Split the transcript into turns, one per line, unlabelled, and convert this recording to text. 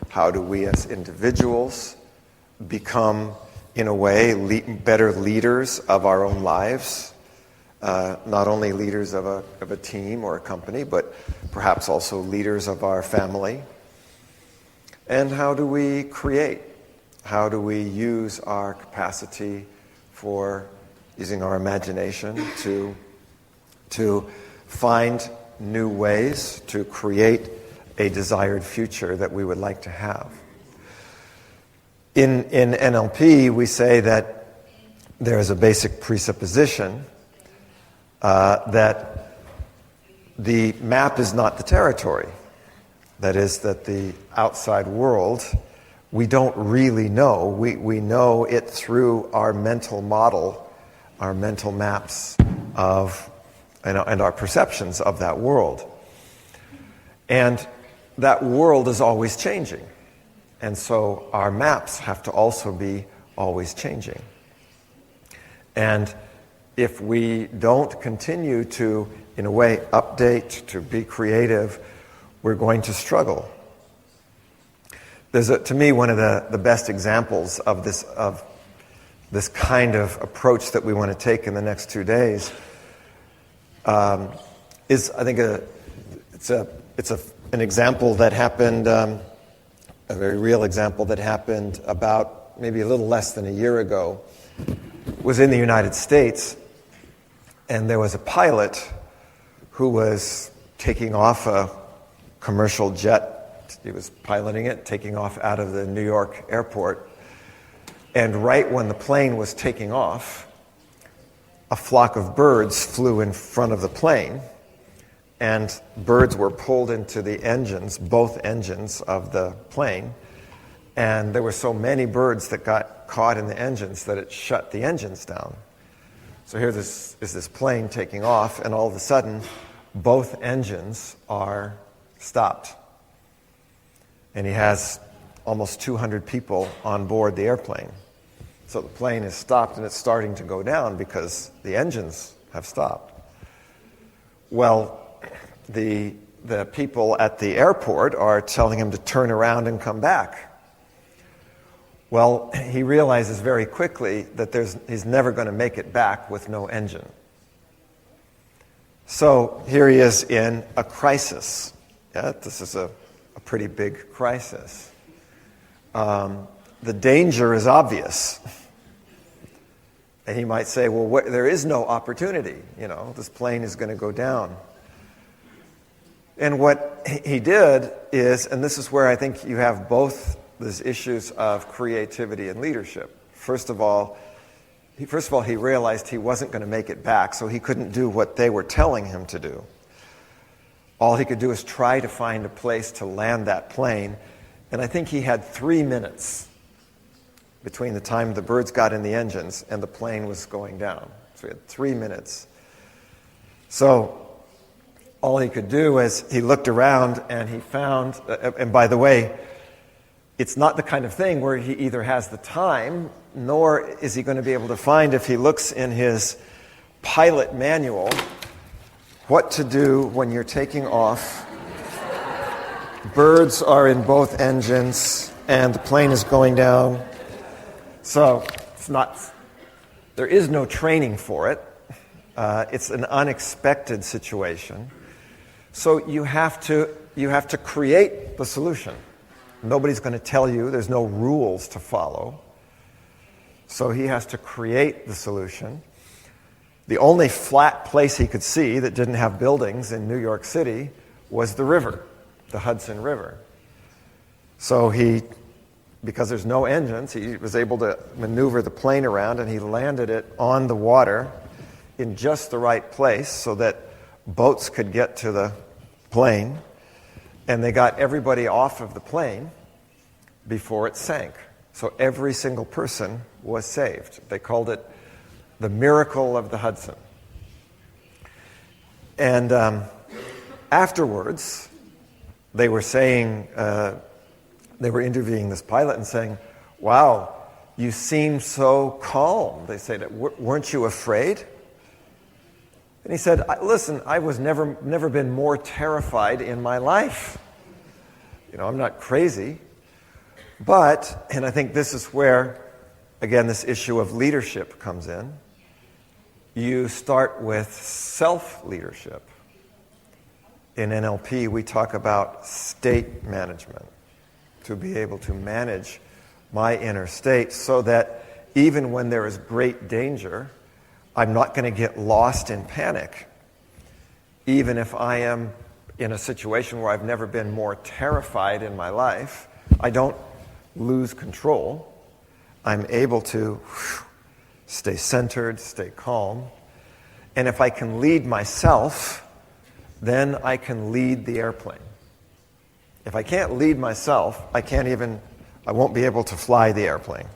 How do we as individuals become, in a way, better leaders of our own lives? Not only leaders of a team or a company, but perhaps also leaders of our family. And how do we create? How do we use our capacity for using our imagination to find new ways to create a desired future that we would like to have? In NLP, we say that there is a basic presupposition that the map is not the territory. That is, that the outside world, we don't really know. We know it through our mental model, our mental maps of, and our perceptions of that world. And that world is always changing. And so our maps have to also be always changing. And if we don't continue to, in a way, update, to be creative, we're going to struggle. There's, to me, one of the best examples of this kind of approach that we want to take in the next 2 days is, I think, it's an example that happened, a very real example that happened about maybe a little less than a year ago. It was in the United States, and there was a pilot who was taking off a commercial jet. He was piloting it, taking off out of the New York airport. And right when the plane was taking off, a flock of birds flew in front of the plane, and birds were pulled into the engines, both engines of the plane. And there were so many birds that got caught in the engines that it shut the engines down. So here is this plane taking off, and all of a sudden, both engines are stopped. And he has almost 200 people on board the airplane. So the plane is stopped, and it's starting to go down because the engines have stopped. Well, the people at the airport are telling him to turn around and come back. Well, he realizes very quickly that he's never going to make it back with no engine. So here he is in a crisis. Yeah, this is a pretty big crisis. The danger is obvious. And he might say, well, there is no opportunity. This plane is going to go down. And what he did is, and this is where I think you have both these issues of creativity and leadership. First of all, he realized he wasn't going to make it back, so he couldn't do what they were telling him to do. All he could do is try to find a place to land that plane, and I think he had 3 minutes between the time the birds got in the engines and the plane was going down. So he had 3 minutes. So all he could do is he looked around and he found, and by the way, it's not the kind of thing where he either has the time, nor is he going to be able to find, if he looks in his pilot manual, what to do when you're taking off. Birds are in both engines, and the plane is going down. So there is no training for it. It's an unexpected situation. So you have to create the solution. Nobody's going to tell you. There's no rules to follow. So he has to create the solution. The only flat place he could see that didn't have buildings in New York City was the river, the Hudson River. So because there's no engines, he was able to maneuver the plane around, and he landed it on the water in just the right place so that boats could get to the plane. And they got everybody off of the plane before it sank. So every single person was saved. They called it the miracle of the Hudson. And afterwards, they were saying, they were interviewing this pilot and saying, wow, you seem so calm. They said, weren't you afraid? And he said, listen, I was never been more terrified in my life. I'm not crazy. But, and I think this is where, again, this issue of leadership comes in, you start with self-leadership. In NLP, we talk about state management, to be able to manage my inner state so that even when there is great danger, I'm not going to get lost in panic. Even if I am in a situation where I've never been more terrified in my life, I don't lose control. I'm able to stay centered, stay calm. And if I can lead myself, then I can lead the airplane. If I can't lead myself, I won't be able to fly the airplane.